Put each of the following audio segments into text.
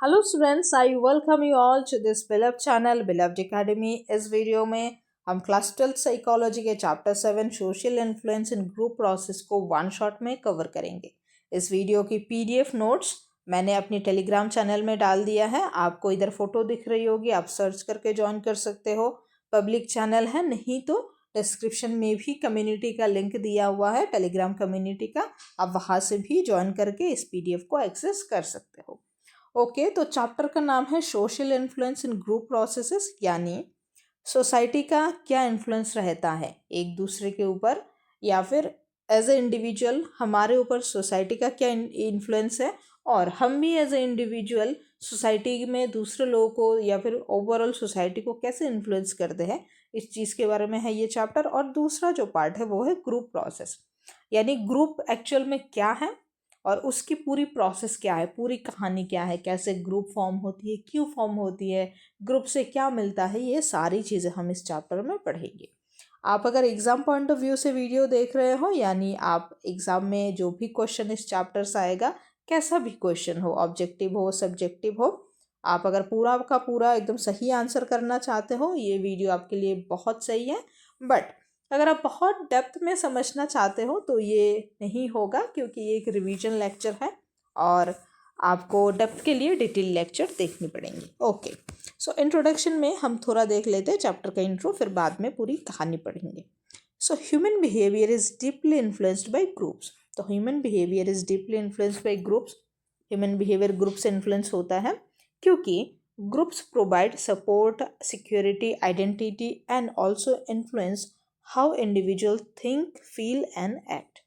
Hello students, I welcome you all to this beloved channel Beloved Academy. इस video में हम class 12 psychology के chapter 7 social influence in group process को one shot में cover करेंगे। इस वीडियो की पीडीएफ नोट्स मैंने अपनी टेलीग्राम चैनल में डाल दिया है। आपको इधर फोटो दिख रही होगी, आप सर्च करके ज्वाइन कर सकते हो। पब्लिक चैनल है, नहीं तो डिस्क्रिप्शन में भी कम्युनिटी का लिंक दिया हुआ है, टेलीग्राम कम्युनिटी का। आप वहाँ से भी ज्वाइन करके इस पीडीएफ को एक्सेस कर सकते हो। ओके, तो चैप्टर का नाम है social influence in group processes, यानी सोसाइटी का क्या इन्फ्लुएंस रहता है एक दूसरे के ऊपर, या फिर एज ए इंडिविजुअल हमारे ऊपर सोसाइटी का क्या इन्फ्लुएंस है, और हम भी एज ए इंडिविजुअल सोसाइटी में दूसरे लोगों को या फिर ओवरऑल सोसाइटी को कैसे इन्फ्लुएंस करते हैं, इस चीज़ के बारे में है ये चैप्टर। और दूसरा जो पार्ट है वो है ग्रुप प्रोसेस, यानी ग्रुप एक्चुअल में क्या है और उसकी पूरी प्रोसेस क्या है, पूरी कहानी क्या है, कैसे ग्रुप फॉर्म होती है, क्यों फॉर्म होती है, ग्रुप से क्या मिलता है, ये सारी चीज़ें हम इस चैप्टर में पढ़ेंगे। आप अगर एग्ज़ाम पॉइंट ऑफ व्यू से वीडियो देख रहे हो, यानी आप एग्ज़ाम में जो भी क्वेश्चन इस चैप्टर से आएगा, कैसा भी क्वेश्चन हो, ऑब्जेक्टिव हो सब्जेक्टिव हो, आप अगर पूरा का पूरा एकदम सही आंसर करना चाहते हो, ये वीडियो आपके लिए बहुत सही है। बट अगर आप बहुत डेप्थ में समझना चाहते हो तो ये नहीं होगा, क्योंकि ये एक रिवीजन लेक्चर है और आपको डेप्थ के लिए डिटेल लेक्चर देखने पड़ेंगे। ओके, सो इंट्रोडक्शन में हम थोड़ा देख लेते हैं चैप्टर का इंट्रो, फिर बाद में पूरी कहानी पढ़ेंगे। So human behaviour is deeply influenced by groups. तो human behaviour is deeply influenced by groups. Human behaviour group से इन्फ्लुएंस होता है क्योंकि groups provide support, security, identity and also influence how individual think, feel and act.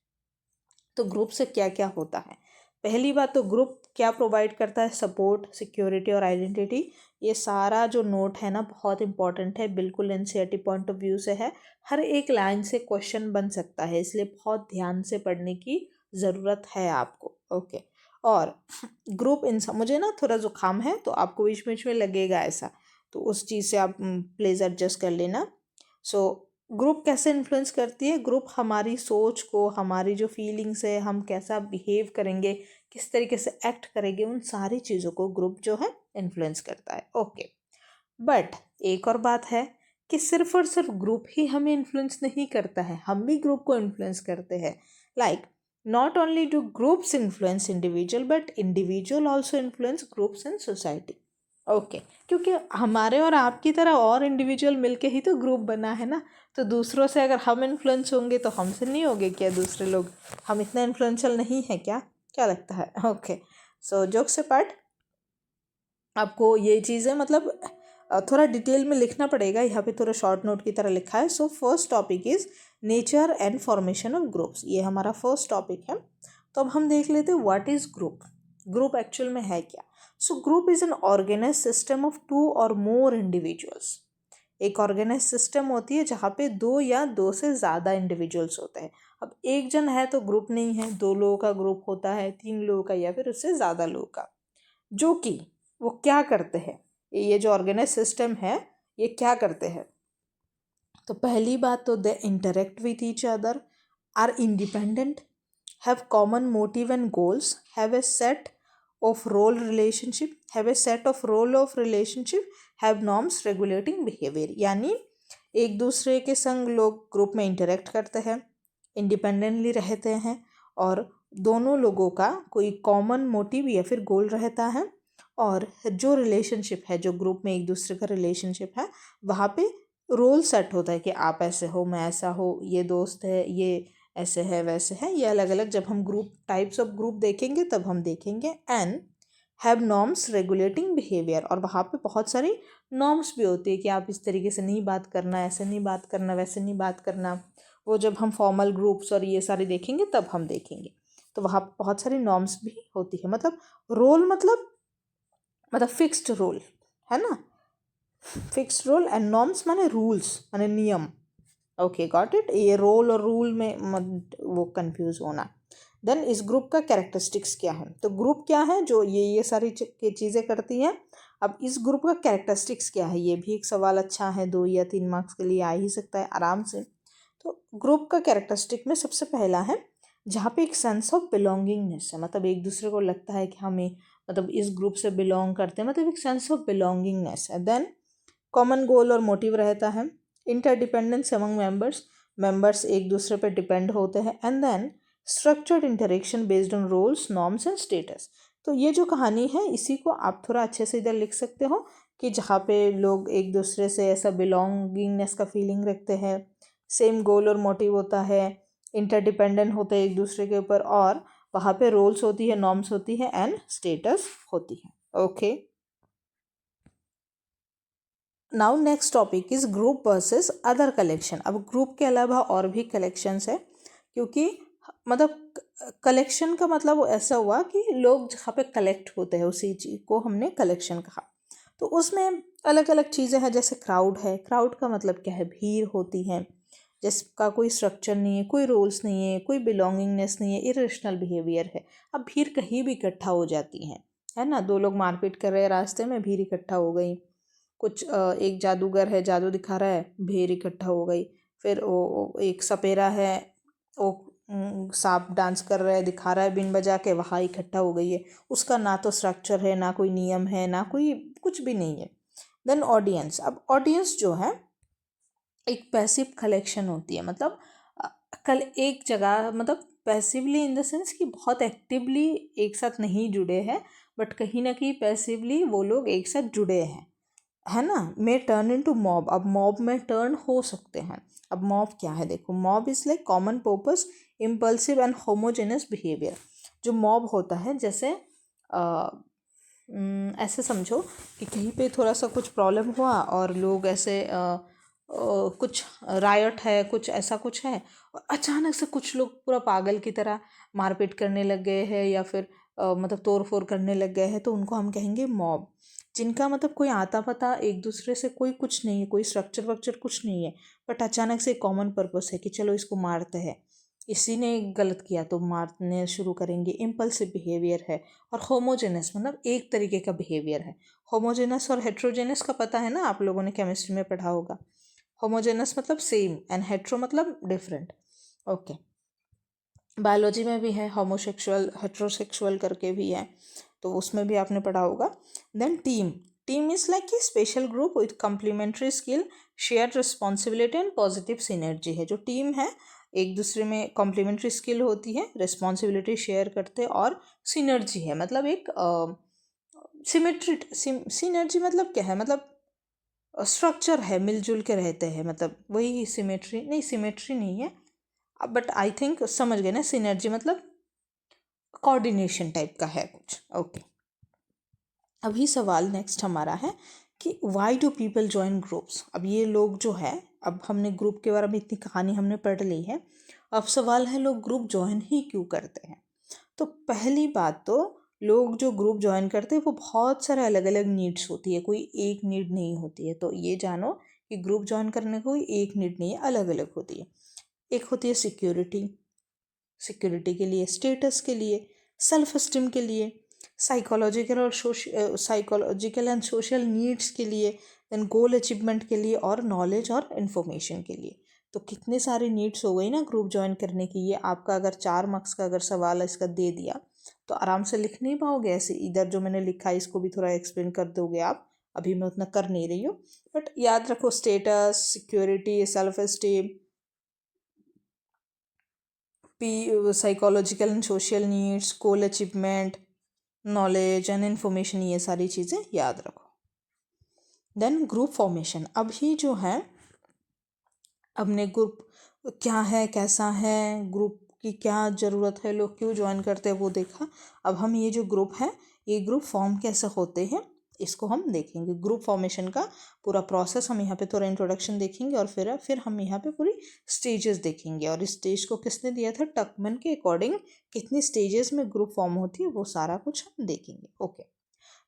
तो group से क्या क्या होता है? पहली बात तो ग्रुप क्या प्रोवाइड करता है? सपोर्ट, सिक्योरिटी और आइडेंटिटी। ये सारा जो नोट है ना बहुत इंपॉर्टेंट है, बिल्कुल एनसीईआरटी पॉइंट ऑफ व्यू से है। हर एक लाइन से क्वेश्चन बन सकता है, इसलिए बहुत ध्यान से पढ़ने की ज़रूरत है आपको। ओके, और ग्रुप इंसान, मुझे ना थोड़ा जुकाम है तो आपको बीच बीच में लगेगा ऐसा, तो उस चीज़ से आप प्लीज़ एडजस्ट कर लेना। सो ग्रुप कैसे इन्फ्लुएंस करती है? ग्रुप हमारी सोच को, हमारी जो फीलिंग्स है, हम कैसा बिहेव करेंगे, किस तरीके से एक्ट करेंगे, उन सारी चीज़ों को ग्रुप जो है इन्फ्लुएंस करता है। ओके, बट एक और बात है कि सिर्फ और सिर्फ ग्रुप ही हमें इन्फ्लुएंस नहीं करता है, हम भी ग्रुप को इन्फ्लुएंस करते हैं। Like not only do groups influence individual, but individual also influence groups and society. Okay, क्योंकि हमारे और आपकी तरह और इंडिविजुअल मिलके ही तो ग्रुप बना है ना, तो दूसरों से अगर हम इन्फ्लुएंस होंगे तो हमसे नहीं होंगे क्या दूसरे लोग? हम इतना इन्फ्लुएंशियल नहीं है क्या? क्या लगता है? ओके, सो जोक से पार्ट, आपको ये चीज़ें मतलब थोड़ा डिटेल में लिखना पड़ेगा, यहाँ पे थोड़ा शॉर्ट नोट की तरह लिखा है। So first topic is nature and formation of groups, ये हमारा फर्स्ट टॉपिक है। तो अब हम देख लेते हैं what is group. Group actual में है क्या? So group is an organise system of two और मोर इंडिविजुअल्स। एक ऑर्गेनाइज सिस्टम होती है जहाँ पे दो या दो से ज़्यादा इंडिविजुअल्स होते हैं। अब एक जन है तो ग्रुप नहीं है, दो लोगों का ग्रुप होता है, तीन लोगों का या फिर उससे ज़्यादा लोगों का, जो कि वो क्या करते हैं, ये जो ऑर्गेनाइज सिस्टम है ये क्या करते हैं? तो पहली बात तो they interact with each other, are independent, have common motive and goals, have a set of role relationship, have a set of role of relationship, have norms regulating behaviour. यानी एक दूसरे के संग लोग ग्रुप में इंटरेक्ट करते हैं, independently रहते हैं, और दोनों लोगों का कोई कॉमन मोटिव या फिर गोल रहता है, और जो रिलेशनशिप है, जो ग्रुप में एक दूसरे का रिलेशनशिप है, वहाँ पे रोल सेट होता है कि आप ऐसे हो, मैं ऐसा हो, ये दोस्त है, ये ऐसे है, वैसे है, ये अलग अलग। जब हम ग्रुप टाइप्स ऑफ ग्रुप देखेंगे तब हम देखेंगे। And have norms regulating behaviour, और वहाँ पे बहुत सारी नॉर्म्स भी होती है कि आप इस तरीके से नहीं बात करना, ऐसे नहीं बात करना, वैसे नहीं बात करना। वो जब हम फॉर्मल ग्रुप्स और ये सारे देखेंगे तब हम देखेंगे, तो वहाँ पे बहुत सारी नॉर्म्स भी होती है। मतलब रोल मतलब फिक्स्ड रोल है ना, फिक्स्ड रोल, एंड नॉर्म्स माने रूल्स, माने नियम। Okay, got it. ये रोल और रूल में मत वो कंफ्यूज होना। देन इस ग्रुप का कैरेक्टरिस्टिक्स क्या है? तो ग्रुप क्या है जो ये सारी चीज़ें करती हैं। अब इस ग्रुप का कैरेक्टरिस्टिक्स क्या है, ये भी एक सवाल अच्छा है, 2 या 3 मार्क्स के लिए आ ही सकता है आराम से। तो ग्रुप का कैरेक्टरिस्टिक में सबसे पहला है जहाँ पे एक सेंस ऑफ बिलोंगिंगनेस है, मतलब एक दूसरे को लगता है कि हमें मतलब इस ग्रुप से बिलोंग करते हैं, मतलब एक सेंस ऑफ बिलोंगिंगनेस है। देन कॉमन गोल और मोटिव रहता है। इंटरडिपेंडेंस अमंग मेंबर्स, मेंबर्स एक दूसरे पर डिपेंड होते हैं। And then structured interaction based on roles, norms and status. तो ये जो कहानी है इसी को आप थोड़ा अच्छे से इधर लिख सकते हो कि जहाँ पे लोग एक दूसरे से ऐसा बिलोंगिंगनेस का फीलिंग रखते हैं, सेम गोल और मोटिव होता है, इंटरडिपेंडेंट होते हैं एक दूसरे के ऊपर, और वहाँ पे रोल्स होती है, नॉर्म्स होती है एंड स्टेटस होती है। Okay, now next topic is group versus other collection. अब ग्रुप के अलावा और भी कलेक्शंस है, क्योंकि मतलब कलेक्शन का मतलब ऐसा हुआ कि लोग जहाँ पे कलेक्ट होते हैं उसी चीज़ को हमने कलेक्शन कहा। तो उसमें अलग अलग चीज़ें हैं, जैसे क्राउड है। क्राउड का मतलब क्या है? भीड़ होती है जिसका कोई स्ट्रक्चर नहीं है, कोई रूल्स नहीं है, कोई बिलोंगिंगनेस नहीं है, इरेशनल बिहेवियर है। अब भीड़ कहीं भी इकट्ठा हो जाती है ना। दो लोग मारपीट कर रहे हैं रास्ते में, भीड़ इकट्ठा हो गई। कुछ एक जादूगर है, जादू दिखा रहा है, भीड़ इकट्ठा हो गई। फिर वो एक सपेरा है, वो सांप डांस कर रहा है, दिखा रहा है बीन बजा के, वहाँ इकट्ठा हो गई है। उसका ना तो स्ट्रक्चर है, ना कोई नियम है, ना कोई कुछ भी नहीं है। Then audience. अब ऑडियंस जो है एक पैसिव कलेक्शन होती है, मतलब कल एक जगह, मतलब पैसिवली इन द सेंस कि बहुत एक्टिवली एक साथ नहीं जुड़े हैं, बट कहीं ना कहीं पैसिवली वो लोग एक साथ जुड़े हैं, है ना। मे टर्न इनटू मॉब। अब मॉब में टर्न हो सकते हैं। अब मॉब क्या है? देखो, mob is like common purpose impulsive and homogeneous behaviour. जो मॉब होता है, जैसे ऐसे समझो कि कहीं पे थोड़ा सा कुछ प्रॉब्लम हुआ और लोग ऐसे कुछ रायट है, कुछ ऐसा कुछ है, और अचानक से कुछ लोग पूरा पागल की तरह मारपीट करने लग गए हैं, या फिर मतलब तोड़ फोड़ करने लग गए हैं, तो उनको हम कहेंगे मॉब। जिनका मतलब कोई आता पता एक दूसरे से कोई कुछ नहीं है, कोई स्ट्रक्चर वक्चर कुछ नहीं है, बट अचानक से कॉमन पर्पस है कि चलो इसको मारते हैं, इसी ने गलत किया तो मारने शुरू करेंगे। इम्पल्सिव बिहेवियर है। और होमोजेनस मतलब एक तरीके का बिहेवियर है। होमोजेनस और हेट्रोजेनस का पता है ना, आप लोगों ने केमिस्ट्री में पढ़ा होगा। होमोजेनस मतलब सेम एंड हेट्रो मतलब डिफरेंट। ओके, बायोलॉजी में भी है होमोसेक्सुअल, हेट्रोसेक्सुअल करके भी है, तो उसमें भी आपने पढ़ा होगा। Then team. Team is like a special group with complementary skill, share responsibility and positive synergy है। जो टीम है एक दूसरे में कॉम्प्लीमेंट्री स्किल होती है, रिस्पॉन्सिबिलिटी शेयर करते हैं, और सिनर्जी है मतलब एक सिमेट्री। सिनर्जी मतलब क्या है? मतलब स्ट्रक्चर है, मिलजुल के रहते हैं, मतलब वही सिमेट्री नहीं, सिमेट्री नहीं है, बट आई थिंक समझ गए ना। सिनर्जी मतलब कोऑर्डिनेशन टाइप का है कुछ। ओके, अभी सवाल नेक्स्ट हमारा है कि why do people join groups. अब ये लोग जो है, अब हमने ग्रुप के बारे में इतनी कहानी हमने पढ़ ली है, अब सवाल है लोग ग्रुप ज्वाइन ही क्यों करते हैं। तो पहली बात तो लोग जो ग्रुप ज्वाइन करते हैं वो बहुत सारे अलग अलग नीड्स होती है, कोई एक नीड नहीं होती है। तो ये जानो कि ग्रुप ज्वाइन करने को कोई एक नीड नहीं है, अलग अलग होती है। एक होती है सिक्योरिटी, सिक्योरिटी के लिए, स्टेटस के लिए, सेल्फ एस्टीम के लिए, साइकोलॉजिकल और साइकोलॉजिकल एंड सोशल नीड्स के लिए, देन गोल अचीवमेंट के लिए, और नॉलेज और इन्फॉर्मेशन के लिए। तो कितने सारे नीड्स हो गई ना ग्रुप ज्वाइन करने की। ये आपका अगर 4 मार्क्स का अगर सवाल इसका दे दिया तो आराम से लिख नहीं पाओगे ऐसे। इधर जो मैंने लिखा है इसको भी थोड़ा एक्सप्लेन कर दोगे आप, अभी मैं उतना कर नहीं रही हूँ, बट याद रखो status, security, self esteem, psychological and social needs, goal achievement, knowledge and information, ये सारी चीज़ें याद रखो। Then group formation. अभी जो है हमने ग्रुप क्या है, कैसा है, ग्रुप की क्या ज़रूरत है, लोग क्यों ज्वाइन करते हैं वो देखा। अब हम ये जो ग्रुप है, ये ग्रुप फॉर्म कैसे होते हैं इसको हम देखेंगे। ग्रुप फॉर्मेशन का पूरा प्रोसेस हम यहाँ पे थोड़ा इंट्रोडक्शन देखेंगे, और फिर हम यहाँ पे पूरी स्टेजेस देखेंगे। और इस स्टेज को किसने दिया था? टकमैन के अकॉर्डिंग कितनी स्टेजेस में ग्रुप फॉर्म होती है वो सारा कुछ हम देखेंगे। Okay,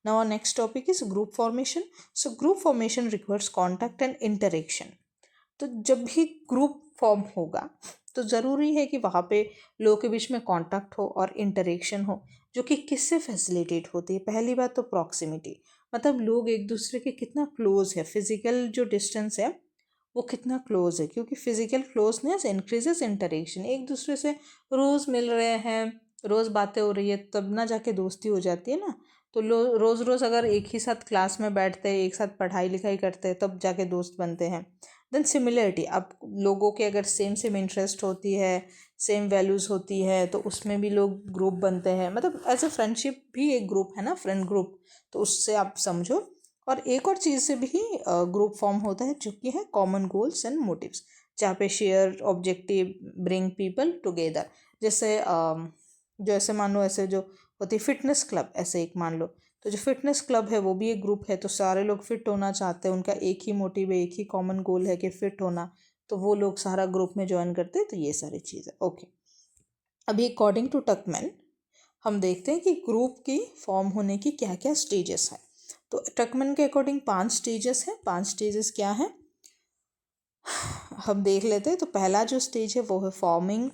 now next topic is group formation. So group formation requires contact and interaction. तो जब भी ग्रुप फॉर्म होगा तो ज़रूरी है कि वहाँ पे लोगों के बीच में कांटेक्ट हो और इंटरेक्शन हो, जो कि किससे फैसिलिटेट होती है। पहली बात तो प्रॉक्सिमिटी, मतलब लोग एक दूसरे के कितना क्लोज है, फिजिकल जो डिस्टेंस है वो कितना क्लोज है, क्योंकि फिजिकल क्लोजनेस इंक्रीजेस इंटरेक्शन। एक दूसरे से रोज़ मिल रहे हैं, रोज़ बातें हो रही है, तब ना जाके दोस्ती हो जाती है ना। तो रोज़ रोज़ अगर एक ही साथ क्लास में बैठते हैं, एक साथ पढ़ाई लिखाई करते हैं, तब जाके दोस्त बनते हैं। देन सिमिलरिटी, अब लोगों के अगर सेम सेम इंटरेस्ट होती है, सेम वैल्यूज़ होती है, तो उसमें भी लोग ग्रुप बनते हैं। मतलब एज ए फ्रेंडशिप भी एक ग्रुप है ना, फ्रेंड ग्रुप, तो उससे आप समझो। और एक और चीज़ से भी ग्रुप फॉर्म होता है जो कि है कॉमन गोल्स एंड मोटिव्स, जहाँ पे share objective bring people together. जैसे जैसे मान लो ऐसे जो होती है फिटनेस क्लब, ऐसे एक मान लो, तो जो फिटनेस क्लब है वो भी एक ग्रुप है। तो सारे लोग फिट होना चाहते हैं, उनका एक ही मोटिव है, एक ही कॉमन गोल है कि फिट होना, तो वो लोग सारा ग्रुप में ज्वाइन करते हैं। तो ये सारी चीज़ें ओके। अभी अकॉर्डिंग टू टकमैन हम देखते हैं कि ग्रुप की फॉर्म होने की क्या क्या स्टेजेस हैं। तो टकमैन के अकॉर्डिंग 5 स्टेजेस हैं। 5 स्टेजेस क्या हैं हम देख लेते हैं। तो पहला जो स्टेज है वो है फॉर्मिंग,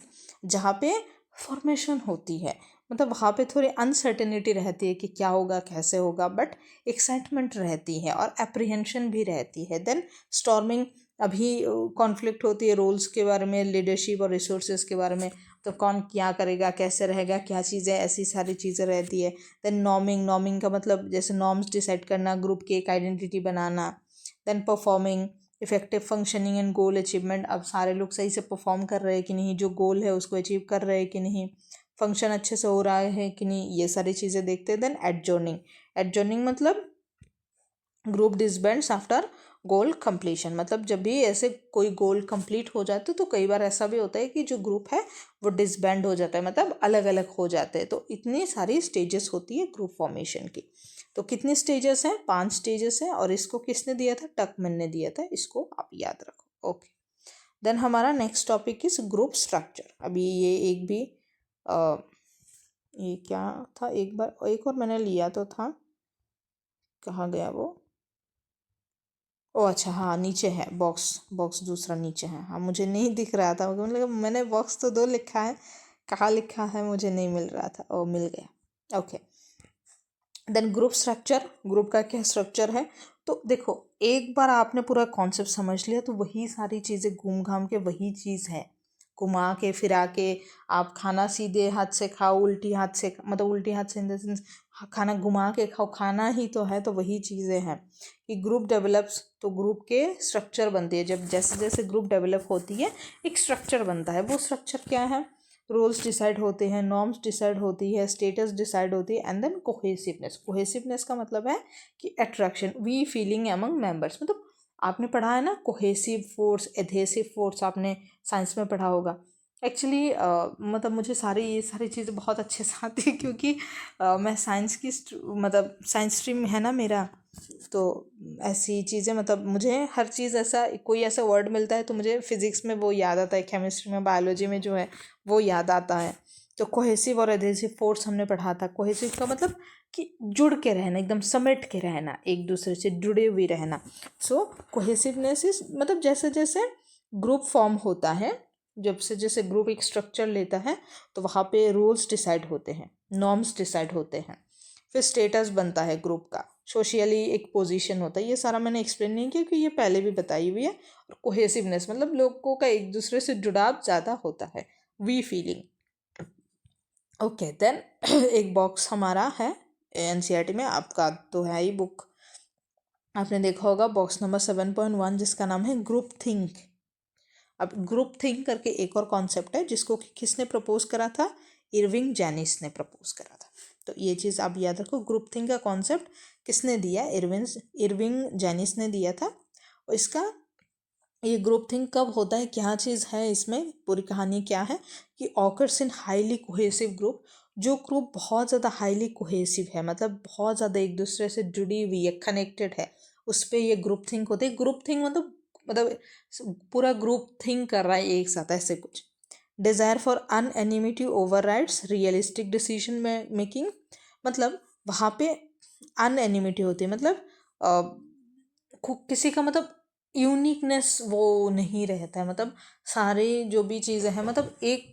जहाँ पे फॉर्मेशन होती है। मतलब वहाँ पे थोड़ी अनसर्टेनिटी रहती है कि क्या होगा कैसे होगा, बट एक्साइटमेंट रहती है और अप्रीहेंशन भी रहती है। देन स्टॉर्मिंग, अभी कॉन्फ्लिक्ट होती है रोल्स के बारे में, लीडरशिप और रिसोर्सेज के बारे में, तो कौन क्या करेगा, कैसे रहेगा, क्या चीज़ें, ऐसी सारी चीज़ें रहती है। देन नॉर्मिंग, नॉर्मिंग का मतलब जैसे नॉर्म्स डिसाइड करना, ग्रुप की एक आइडेंटिटी बनाना। Then performing, effective functioning and goal achievement, अब सारे लोग सही से परफॉर्म कर रहे हैं कि नहीं, जो गोल है उसको अचीव कर रहे हैं कि नहीं, फंक्शन अच्छे से हो रहा है कि नहीं, ये सारी चीज़ें देखते हैं। देन एडजॉर्निंग, एडजॉर्निंग मतलब ग्रुप डिसबैंड्स आफ्टर गोल कंप्लीशन, मतलब जब भी ऐसे कोई गोल कंप्लीट हो जाते तो कई बार ऐसा भी होता है कि जो ग्रुप है वो डिसबैंड हो जाता है, मतलब अलग अलग हो जाते हैं। तो इतनी सारी स्टेजेस होती है ग्रुप फॉर्मेशन की। तो कितनी स्टेजेस हैं? 5 स्टेजेस हैं। और इसको किसने दिया था? टकमैन ने दिया था। इसको आप याद रखो ओके। देन हमारा next topic is group structure. अभी ये एक भी ये क्या था, एक बार एक और मैंने लिया तो था, कहाँ गया वो? ओ अच्छा, हाँ नीचे है बॉक्स, बॉक्स दूसरा नीचे है। हाँ मुझे नहीं दिख रहा था, मतलब मैंने बॉक्स तो 2 लिखा है, कहाँ लिखा है मुझे नहीं मिल रहा था। ओ मिल गया okay. Then group structure, group का क्या स्ट्रक्चर है? तो देखो, एक बार आपने पूरा कॉन्सेप्ट समझ लिया तो वही सारी चीज़ें घूम घाम के वही चीज़ है, घुमा के फिरा के। आप खाना सीधे हाथ से खाओ, उल्टी हाथ से, मतलब उल्टी हाथ से इन द सेंस खाना घुमा के खाओ, खाना ही तो है। तो वही चीज़ें हैं कि ग्रुप डेवलप्स, तो ग्रुप के स्ट्रक्चर बनती है। जब जैसे जैसे ग्रुप डेवलप होती है एक स्ट्रक्चर बनता है। वो स्ट्रक्चर क्या है? रोल्स डिसाइड होते हैं, नॉर्म्स डिसाइड होती है, स्टेटस डिसाइड होती है, एंड देन कोहेसिवनेस। कोहेसिवनेस का मतलब है कि attraction, we feeling among members. मतलब आपने पढ़ा है ना कोहेसिव फोर्स, एडहेसिव फोर्स, आपने साइंस में पढ़ा होगा। एक्चुअली मतलब मुझे ये सारी चीज़ें बहुत अच्छे से आती है, क्योंकि मैं साइंस की मतलब साइंस स्ट्रीम है ना मेरा। तो ऐसी चीज़ें, मतलब मुझे हर चीज़, ऐसा कोई ऐसा वर्ड मिलता है तो मुझे फिज़िक्स में वो याद आता है, केमिस्ट्री में, बायोलॉजी में जो है वो याद आता है। तो कोहेसिव और एडहेसिव फोर्स हमने पढ़ा था। कोहेसिव का मतलब कि जुड़ के रहना, एकदम समेट के रहना, एक दूसरे से जुड़े हुए रहना। सो कोहेसिवनेस इज, मतलब जैसे जैसे ग्रुप फॉर्म होता है, जब से जैसे ग्रुप एक स्ट्रक्चर लेता है, तो वहाँ पे रूल्स डिसाइड होते हैं, नॉर्म्स डिसाइड होते हैं, फिर स्टेटस बनता है ग्रुप का, सोशियली एक पोजीशन होता है। ये सारा मैंने एक्सप्लेन नहीं किया क्योंकि ये पहले भी बताई हुई है। और कोहेसिवनेस मतलब लोगों का एक दूसरे से जुड़ाव ज़्यादा होता है, वी फीलिंग ओके। देन एक बॉक्स हमारा है एनसीईआरटी में, आपका तो है ही बुक, आपने देखा होगा बॉक्स नंबर 7.1, जिसका नाम है ग्रुप थिंक। अब ग्रुप थिंक करके एक और कॉन्सेप्ट है जिसको किसने प्रपोज करा था? इरविंग जेनिस ने प्रपोज करा था। तो ये चीज़ आप याद रखो, ग्रुप थिंक का कॉन्सेप्ट किसने दिया? इरविंग जेनिस ने दिया था। और इसका ये ग्रुप थिंक कब होता है, क्या चीज़ है इसमें, पूरी कहानी क्या है कि occurs in highly cohesive group, जो ग्रुप बहुत ज़्यादा हाईली कोहेसिव है, मतलब बहुत ज़्यादा एक दूसरे से जुड़ी हुई है, कनेक्टेड है, उस पर ये ग्रुप थिंक होते हैं। ग्रुप थिंक मतलब पूरा ग्रुप थिंक कर रहा है एक साथ, ऐसे कुछ। Desire for unanimity over rights realistic decision making, मतलब वहाँ पे अनएनिमिटी होती है, मतलब किसी का मतलब यूनिकनेस वो नहीं रहता है, मतलब सारे जो भी चीज़ें हैं, मतलब एक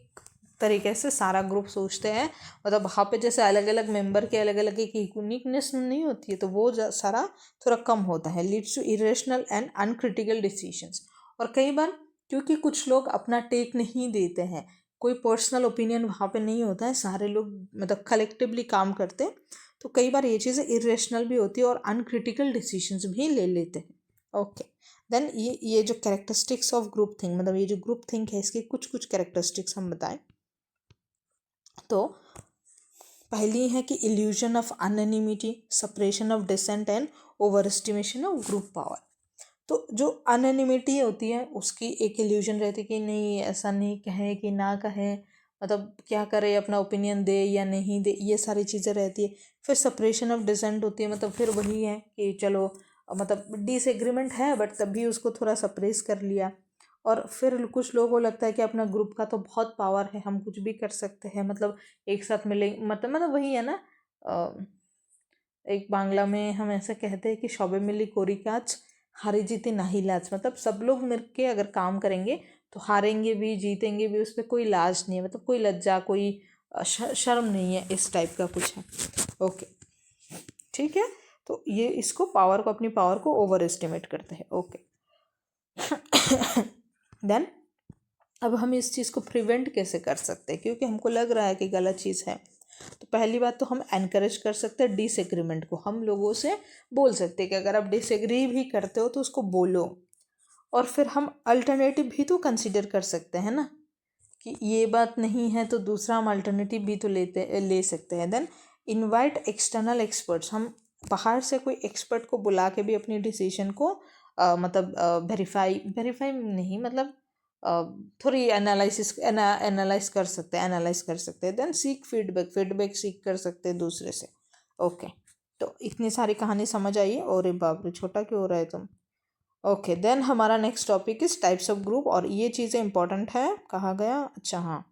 तरीके से सारा ग्रुप सोचते हैं, मतलब वहाँ पे जैसे अलग अलग मेंबर के अलग अलग एक यूनिकनेस नहीं होती है, तो वो सारा थोड़ा कम होता है। Leads to irrational and uncritical decisions. और कई बार क्योंकि कुछ लोग अपना टेक नहीं देते हैं, कोई पर्सनल ओपिनियन वहाँ पे नहीं होता है, सारे लोग मतलब कलेक्टिवली काम करते हैं, तो कई बार ये चीज़ें इरेशनल भी होती है और अनक्रिटिकल डिसीजंस भी ले लेते हैं। ओके, देन ये जो कैरेक्टरिस्टिक्स ऑफ ग्रुप थिंक, मतलब ये जो ग्रुप थिंक है इसकी कुछ कुछ कैरेक्टरिस्टिक्स हम बताएं तो पहली है कि illusion of anonymity, suppression of dissent and overestimation of group power. तो जो अनोनिमिटी होती है उसकी एक इल्यूजन रहती है कि नहीं ऐसा नहीं कहे कि ना कहे, मतलब क्या करे, अपना ओपिनियन दे या नहीं दे, ये सारी चीज़ें रहती है। फिर सेपरेशन ऑफ डिसेंट होती है, मतलब फिर वही है कि चलो मतलब डिसएग्रीमेंट है बट तब भी उसको थोड़ा सप्रेस कर लिया। और फिर कुछ लोगों को लगता है कि अपना ग्रुप का तो बहुत पावर है, हम कुछ भी कर सकते हैं, मतलब एक साथ मिले, मतलब वही है ना, एक बांग्ला में हम ऐसे कहते हैं कि शौबे मिली कोरी काज, हारी जीती नाही लाज, मतलब सब लोग मिल के अगर काम करेंगे तो हारेंगे भी जीतेंगे भी, उस पर कोई लाज नहीं है, मतलब कोई लज्जा कोई शर्म नहीं है, इस टाइप का कुछ है। ओके, ठीक है, तो ये इसको पावर को, अपनी पावर को ओवर एस्टिमेट करते हैं। ओके, देन अब हम इस चीज़ को प्रिवेंट कैसे कर सकते हैं, क्योंकि हमको लग रहा है कि गलत चीज़ है। तो पहली बात तो हम एनकरेज कर सकते हैं डिसएग्रीमेंट को, हम लोगों से बोल सकते हैं कि अगर आप डिसएग्री भी करते हो तो उसको बोलो। और फिर हम अल्टरनेटिव भी तो कंसिडर कर सकते हैं ना, कि ये बात नहीं है तो दूसरा हम अल्टरनेटिव भी तो ले सकते हैं। देन इनवाइट एक्सटर्नल एक्सपर्ट्स, हम बाहर से कोई एक्सपर्ट को बुला के भी अपनी डिसीजन को मतलब वेरीफाई नहीं, मतलब थोड़ी एनालाइज कर सकते हैं, देन सीक फीडबैक सीख कर सकते हैं दूसरे से। ओके, तो इतनी सारी कहानी समझ आई है। और बाप रे छोटा क्यों हो रहा है तुम। ओके, देन हमारा next topic is types of group, और ये चीज़ें इंपॉर्टेंट है, कहा गया, अच्छा हाँ,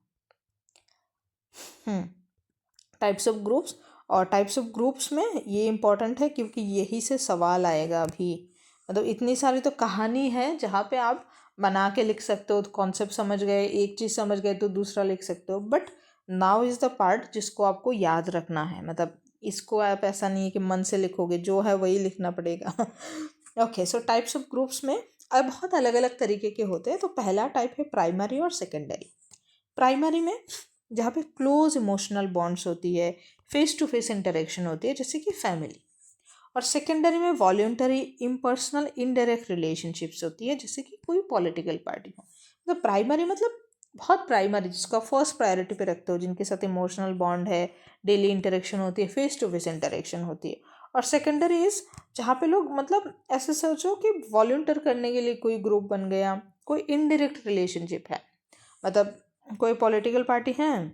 टाइप्स ऑफ ग्रुप्स। और टाइप्स ऑफ ग्रुप्स में ये इंपॉर्टेंट है क्योंकि यही से सवाल आएगा अभी, मतलब इतनी सारी तो कहानी है जहाँ पे आप बना के लिख सकते हो, तो कॉन्सेप्ट समझ गए, एक चीज़ समझ गए तो दूसरा लिख सकते हो, but now is the part जिसको आपको याद रखना है, मतलब इसको आप ऐसा नहीं है कि मन से लिखोगे, जो है वही लिखना पड़ेगा। Okay, so types of groups में अब बहुत अलग अलग तरीके के होते हैं। तो पहला टाइप है प्राइमरी और सेकेंडरी। प्राइमरी में जहाँ पे क्लोज इमोशनल बॉन्ड्स होती है, फेस टू फेस इंटरेक्शन होती है जैसे कि फैमिली। और सेकेंडरी में वॉल्यूंटरी इम्पर्सनल इनडायरेक्ट रिलेशनशिप्स होती है जैसे कि कोई पॉलिटिकल पार्टी हो। मतलब प्राइमरी मतलब बहुत प्राइमरी, जिसका फर्स्ट प्रायोरिटी पे रखते हो, जिनके साथ इमोशनल बॉन्ड है, डेली इंटरेक्शन होती है, फेस टू फेस इंटरेक्शन होती है। और सेकेंडरी इज जहाँ पे लोग मतलब ऐसे सोचो कि वॉल्यूंटियर करने के लिए कोई ग्रुप बन गया, कोई इनडायरेक्ट रिलेशनशिप है, मतलब कोई पॉलिटिकल पार्टी है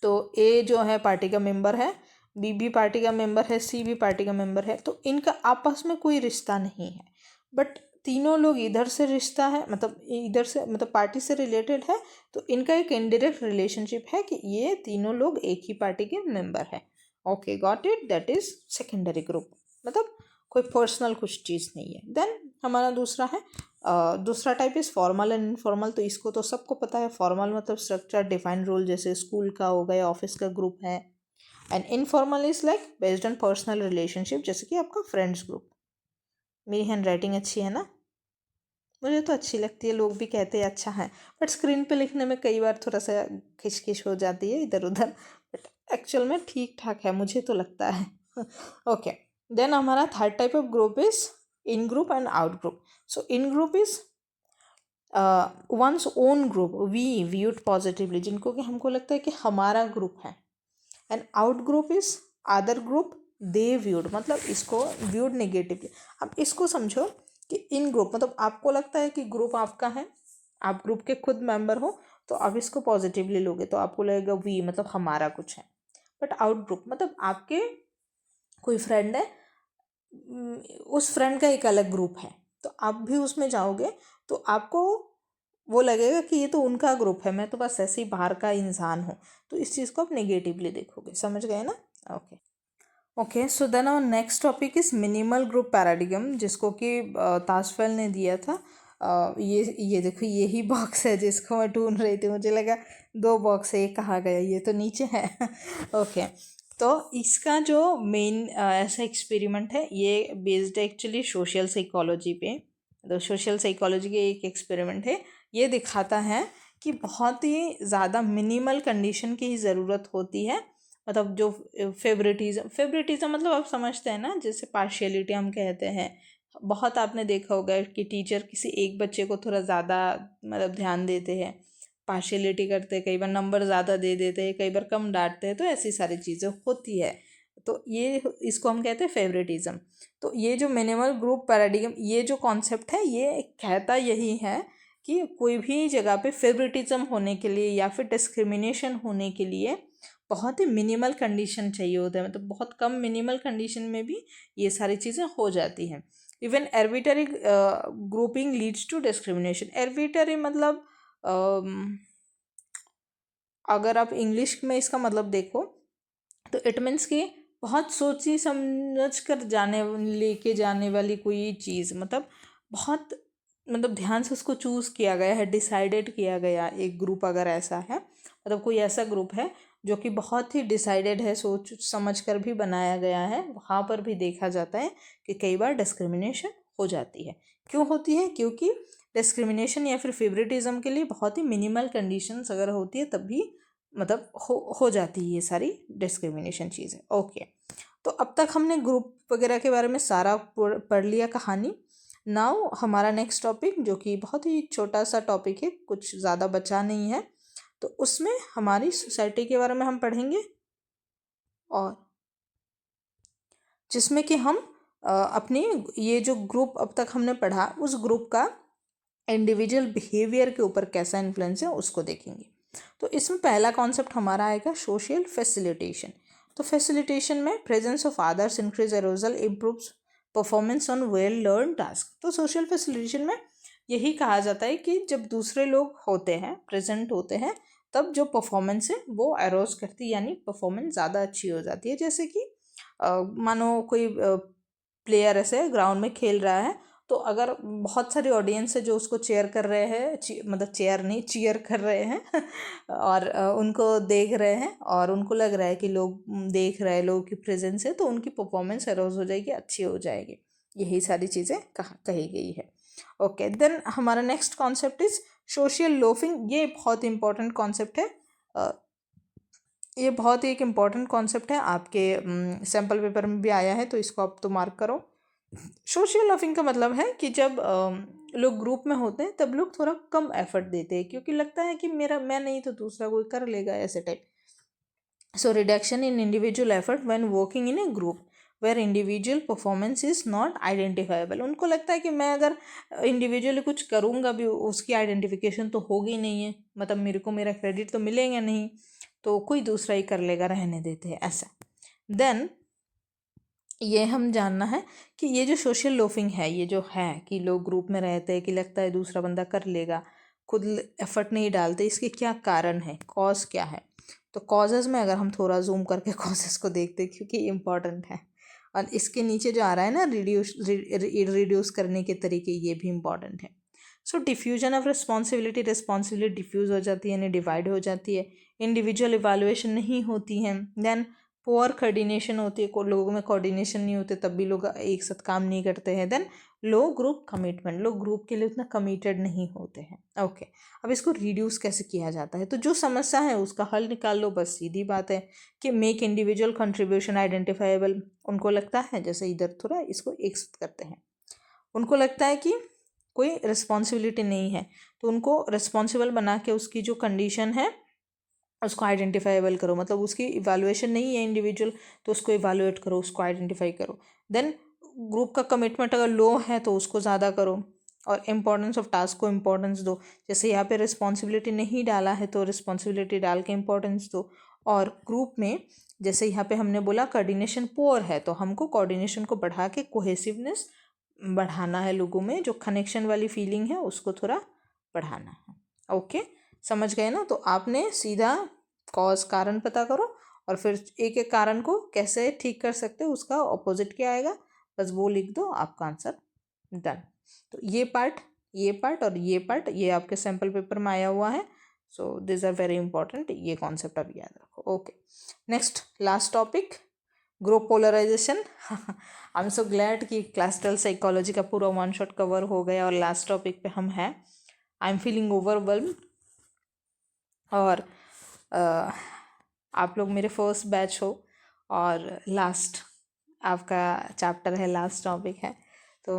तो ए जो है पार्टी का मेंबर है, बी भी पार्टी का मेंबर है, सी भी पार्टी का मेंबर है, तो इनका आपस में कोई रिश्ता नहीं है, बट तीनों लोग इधर से रिश्ता है, मतलब इधर से मतलब पार्टी से रिलेटेड है, तो इनका एक इनडायरेक्ट रिलेशनशिप है कि ये तीनों लोग एक ही पार्टी के मेंबर है। Okay, got it, that is secondary group, मतलब कोई पर्सनल कुछ चीज़ नहीं है। देन हमारा दूसरा है दूसरा type is formal and informal. तो इसको तो सबको पता है, फॉर्मल मतलब स्ट्रक्चर डिफाइंड रोल, जैसे स्कूल का हो गया, ऑफिस का ग्रुप है। And informal is like based on personal relationship, जैसे कि आपका फ्रेंड्स ग्रुप। मेरी हैंड राइटिंग अच्छी है ना, मुझे तो अच्छी लगती है, लोग भी कहते हैं अच्छा है, बट स्क्रीन पे लिखने में कई बार थोड़ा सा खिचखिच हो जाती है इधर उधर, बट एक्चुअल में ठीक ठाक है मुझे तो लगता है। ओके, देन हमारा third type of group is in group and out group. So in group is one's own group we viewed positively, जिनको कि हमको लगता है कि हमारा ग्रुप है। And out group is other group they viewed, मतलब इसको व्यूड नेगेटिवली। अब इसको समझो कि इन ग्रुप मतलब आपको लगता है कि ग्रुप आपका है, आप ग्रुप के खुद मेंबर हो, तो आप इसको पॉजिटिवली लोगे, तो आपको लगेगा वी मतलब हमारा कुछ है। बट आउट ग्रुप मतलब आपके कोई फ्रेंड है, उस फ्रेंड का एक अलग ग्रुप है, तो आप भी उसमें जाओगे तो आपको वो लगेगा कि ये तो उनका ग्रुप है, मैं तो बस ऐसे ही बाहर का इंसान हूँ, तो इस चीज़ को आप नेगेटिवली देखोगे। समझ गए ना। Okay okay, so then our next topic is minimal group paradigm, जिसको कि ताजफेल ने दिया था। ये देखो यही बॉक्स है जिसको मैं ढूंढ रही थी, मुझे लगा दो बॉक्स है, ये कहाँ गया, ये तो नीचे है। ओके, तो इसका जो मेन ऐसा एक्सपेरिमेंट है, ये बेस्ड है एक्चुअली सोशल साइकोलॉजी पे। तो सोशल साइकोलॉजी के एक एक्सपेरिमेंट है, ये दिखाता है कि बहुत ही ज़्यादा मिनिमल कंडीशन की ही ज़रूरत होती है, मतलब जो फेवरेटिज्म मतलब आप समझते हैं ना, जैसे पार्शियलिटी हम कहते हैं। बहुत आपने देखा होगा कि टीचर किसी एक बच्चे को थोड़ा ज़्यादा मतलब ध्यान देते हैं, पार्शियलिटी करते हैं, कई बार नंबर ज़्यादा दे देते हैं, कई बार कम डांटते हैं, तो ऐसी सारी चीज़ें होती है। तो ये इसको हम कहते हैं फेवरेटिज्म। तो ये जो मिनिमल ग्रुप पैराडिगम, ये जो कॉन्सेप्ट है, ये कहता यही है कि कोई भी जगह पे फेवरेटिज्म होने के लिए या फिर डिस्क्रिमिनेशन होने के लिए बहुत ही मिनिमल कंडीशन चाहिए होता है, मतलब बहुत कम मिनिमल कंडीशन में भी ये सारी चीज़ें हो जाती हैं। Even arbitrary grouping leads to discrimination. Arbitrary मतलब अगर आप इंग्लिश में इसका मतलब देखो तो इट मीन्स कि बहुत सोची समझ कर लेके जाने वाली कोई चीज़, मतलब बहुत मतलब ध्यान से उसको चूज़ किया गया है, डिसाइडेड किया गया एक ग्रुप अगर ऐसा है, मतलब कोई ऐसा ग्रुप है जो कि बहुत ही डिसाइडेड है, सोच समझ कर भी बनाया गया है, वहाँ पर भी देखा जाता है कि कई बार डिस्क्रिमिनेशन हो जाती है। क्यों होती है? क्योंकि डिस्क्रिमिनेशन या फिर फेवरेटिज्म के लिए बहुत ही मिनिमल कंडीशंस अगर होती है तब भी मतलब हो जाती है ये सारी डिस्क्रिमिनेशन चीज़ें। ओके, तो अब तक हमने ग्रुप वगैरह के बारे में सारा पढ़ लिया कहानी। नाउ हमारा नेक्स्ट टॉपिक, जो कि बहुत ही छोटा सा टॉपिक है, कुछ ज़्यादा बचा नहीं है, तो उसमें हमारी सोसाइटी के बारे में हम पढ़ेंगे, और जिसमें कि हम अपनी ये जो ग्रुप अब तक हमने पढ़ा उस ग्रुप का इंडिविजुअल बिहेवियर के ऊपर कैसा इन्फ्लुएंस है उसको देखेंगे। तो इसमें पहला कॉन्सेप्ट हमारा आएगा सोशल फैसिलिटेशन। तो फैसिलिटेशन में presence of others increase aerogel improves performance on well learn task. तो सोशल फैसिलिटेशन में यही कहा जाता है कि जब दूसरे लोग होते हैं, प्रेजेंट होते हैं, तब जो परफॉर्मेंस है वो एरोज करती है, यानी परफॉर्मेंस ज़्यादा अच्छी हो जाती है। जैसे कि मानो कोई प्लेयर ऐसे ग्राउंड में खेल रहा है, तो अगर बहुत सारी ऑडियंस है जो उसको चेयर कर रहे हैं, मतलब चेयर नहीं, चीयर कर रहे हैं और उनको देख रहे हैं, और उनको लग रहा है कि लोग देख रहे हैं, लोगों की प्रेजेंस है, तो उनकी परफॉर्मेंस एरोज हो जाएगी, अच्छी हो जाएगी। यही सारी चीज़ें कही गई है। ओके, देन हमारा next concept is social loafing. ये बहुत इंपॉर्टेंट कॉन्सेप्ट है, ये बहुत ही एक इम्पॉर्टेंट कॉन्सेप्ट है, आपके सैम्पल पेपर में भी आया है, तो इसको आप तो मार्क करो। सोशल लविंग का मतलब है कि जब लोग ग्रुप में होते हैं तब लोग थोड़ा कम एफर्ट देते हैं, क्योंकि लगता है कि मैं नहीं तो दूसरा कोई कर लेगा, ऐसे type. So reduction in individual effort when working in a group where individual performance is not identifiable. उनको लगता है कि मैं अगर इंडिविजुअली कुछ करूँगा भी उसकी आइडेंटिफिकेशन तो होगी नहीं है, मतलब मेरे को मेरा क्रेडिट तो मिलेगा नहीं, तो कोई दूसरा ही कर लेगा, रहने देते हैं ऐसा। देन ये हम जानना है कि ये जो सोशल लोफिंग है, ये जो है कि लोग ग्रुप में रहते हैं कि लगता है दूसरा बंदा कर लेगा, खुद एफर्ट नहीं डालते, इसके क्या कारण है, कॉज क्या है। तो कॉजेज़ में अगर हम थोड़ा जूम करके कॉजेज़ को देखते हैं, क्योंकि इम्पॉर्टेंट है, और इसके नीचे जो आ रहा है ना रिड्यूस करने के तरीके, ये भी इम्पॉर्टेंट है। सो डिफ्यूजन ऑफ रिस्पॉन्सिबिलिटी डिफ्यूज़ हो जाती है, यानी डिवाइड हो जाती है। इंडिविजुअल इवेलुएशन नहीं होती है। देन पुअर कोऑर्डिनेशन होती है, लोगों में कोऑर्डिनेशन नहीं होते, तब भी लोग एक साथ काम नहीं करते हैं। देन लो ग्रुप कमिटमेंट, लोग ग्रुप के लिए उतना कमिटेड नहीं होते हैं। ओके, अब इसको रिड्यूस कैसे किया जाता है? तो जो समस्या है उसका हल निकाल लो, बस सीधी बात है कि मेक इंडिविजुअल कंट्रीब्यूशन आइडेंटिफाइबल। उनको लगता है, जैसे इधर थोड़ा इसको एक साथ करते हैं, उनको लगता है कि कोई रिस्पॉन्सिबिलिटी नहीं है, तो उनको रिस्पॉन्सिबल बना के उसकी जो कंडीशन है उसको आइडेंटिफाइबल करो, मतलब उसकी इवैल्यूएशन नहीं है इंडिविजुअल, तो उसको इवैल्यूएट करो, उसको आइडेंटिफाई करो। देन ग्रुप का कमिटमेंट अगर लो है तो उसको ज़्यादा करो, और इम्पोर्टेंस ऑफ टास्क को इम्पोर्टेंस दो। जैसे यहाँ पे रिस्पॉन्सिबिलिटी नहीं डाला है तो रिस्पॉन्सिबिलिटी डाल के इम्पोर्टेंस दो। और ग्रुप में जैसे यहाँ पे हमने बोला कोऑर्डिनेशन पुअर है, तो हमको कोऑर्डिनेशन को बढ़ा के कोहेसिवनेस बढ़ाना है, लोगों में जो कनेक्शन वाली फीलिंग है उसको थोड़ा बढ़ाना है। ओके, समझ गए ना? तो आपने सीधा कॉज कारण पता करो, और फिर एक एक कारण को कैसे ठीक कर सकते हो, उसका ऑपोजिट क्या आएगा, बस वो लिख दो, आपका आंसर डन। तो ये पार्ट और ये पार्ट ये आपके सैम्पल पेपर में आया हुआ है। So this are very important, ये कॉन्सेप्ट अब याद रखो। Okay, next last topic, group polarisation. I am so glad कि क्लासिकल साइकोलॉजी का पूरा वन शॉट कवर हो गया और लास्ट टॉपिक पे हम हैं। आई एम फीलिंग ओवरवेल्म्ड, और आप लोग मेरे फर्स्ट बैच हो और लास्ट आपका चैप्टर है, लास्ट टॉपिक है, तो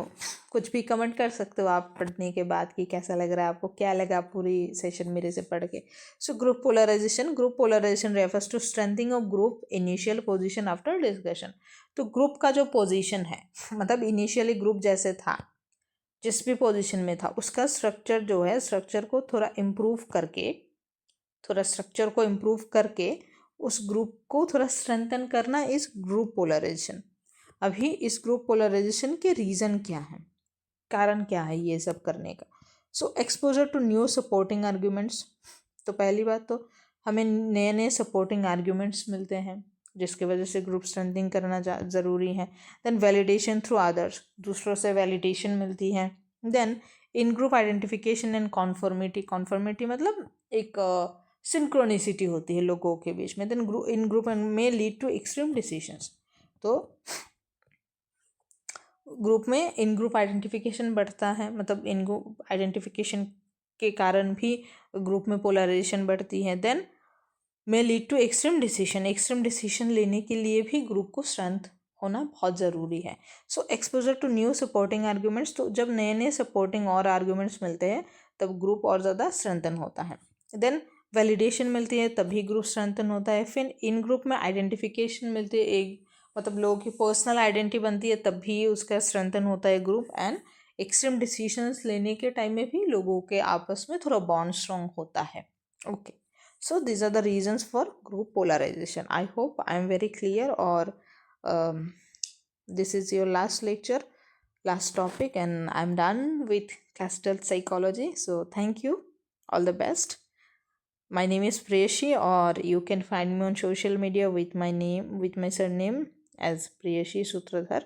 कुछ भी कमेंट कर सकते हो आप पढ़ने के बाद कि कैसा लग रहा है आपको, क्या लगा पूरी सेशन मेरे से पढ़ के। So group polarisation refers to strengthening of group initial position after discussion. तो ग्रुप का जो पोजीशन है, मतलब इनिशियली ग्रुप जैसे था, जिस भी पोजीशन में था, उसका स्ट्रक्चर जो है, स्ट्रक्चर को थोड़ा इम्प्रूव करके उस ग्रुप को थोड़ा स्ट्रेंथन करना इस ग्रुप पोलराइजेशन। अभी इस ग्रुप पोलराइजेशन के रीज़न क्या है, कारण क्या है ये सब करने का। So exposure to new supporting arguments. तो पहली बात तो हमें नए नए सपोर्टिंग आर्ग्यूमेंट्स मिलते हैं जिसकी वजह से ग्रुप स्ट्रेंथिंग करना ज़रूरी है। देन वैलिडेशन थ्रू अदर्स, दूसरों से वैलिडेशन मिलती है। Then in group identification and conformity मतलब एक सिंक्रोनिसिटी होती है लोगों के बीच में। देन इन ग्रुप में लीड टू एक्सट्रीम डिसीजंस। तो ग्रुप में इन ग्रुप आइडेंटिफिकेशन बढ़ता है, मतलब इन ग्रुप आइडेंटिफिकेशन के कारण भी ग्रुप में पोलराइजेशन बढ़ती है। देन में लीड टू एक्सट्रीम डिसीजन लेने के लिए भी ग्रुप को स्ट्रेंथ होना बहुत ज़रूरी है। So exposure to new supporting arguments, तो जब नए नए सपोर्टिंग और आर्ग्यूमेंट्स मिलते हैं तब ग्रुप और ज़्यादा स्ट्रेंथन होता है। देन वैलिडेशन मिलती है तभी ग्रुप स्ट्रेंथन होता है। फिर इन ग्रुप में आइडेंटिफिकेशन मिलती है, एक मतलब लोगों की पर्सनल आइडेंटिटी बनती है, तब भी उसका स्ट्रेंथन होता है ग्रुप। एंड एक्सट्रीम डिसीजंस लेने के टाइम में भी लोगों के आपस में थोड़ा बॉन्ड स्ट्रॉन्ग होता है। Okay, so these are the reasons for group polarization. I hope I am very clear, or this is your last lecture, last topic, and I'm done with classical psychology. So thank you, all the best. My name is Priyashi, or you can find me on social media with my surname as Priyashi Sutradhar.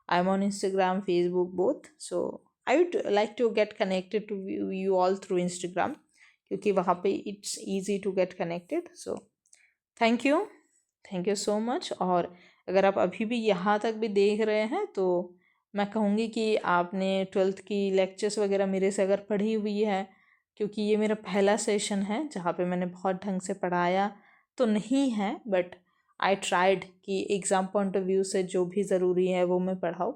I'm on Instagram, Facebook, both. So I would like to get connected to you all through Instagram, क्योंकि वहाँ पे it's easy to get connected. So thank you so much. और अगर आप अभी भी यहाँ तक भी देख रहे हैं तो मैं कहूँगी कि आपने 12th की लेक्चर्स वगैरह मेरे से अगर पढ़ी हुई है, क्योंकि ये मेरा पहला सेशन है जहाँ पे मैंने बहुत ढंग से पढ़ाया तो नहीं है, बट आई ट्राइड कि एग्ज़ाम पॉइंट ऑफ व्यू से जो भी ज़रूरी है वो मैं पढ़ाऊँ।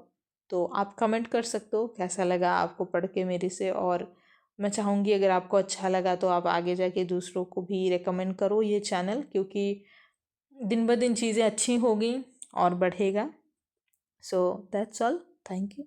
तो आप कमेंट कर सकते हो कैसा लगा आपको पढ़ के मेरे से, और मैं चाहूँगी अगर आपको अच्छा लगा तो आप आगे जाके दूसरों को भी रेकमेंड करो ये चैनल, क्योंकि दिन ब दिन चीज़ें अच्छी होगी और बढ़ेगा। So that's all, thank you.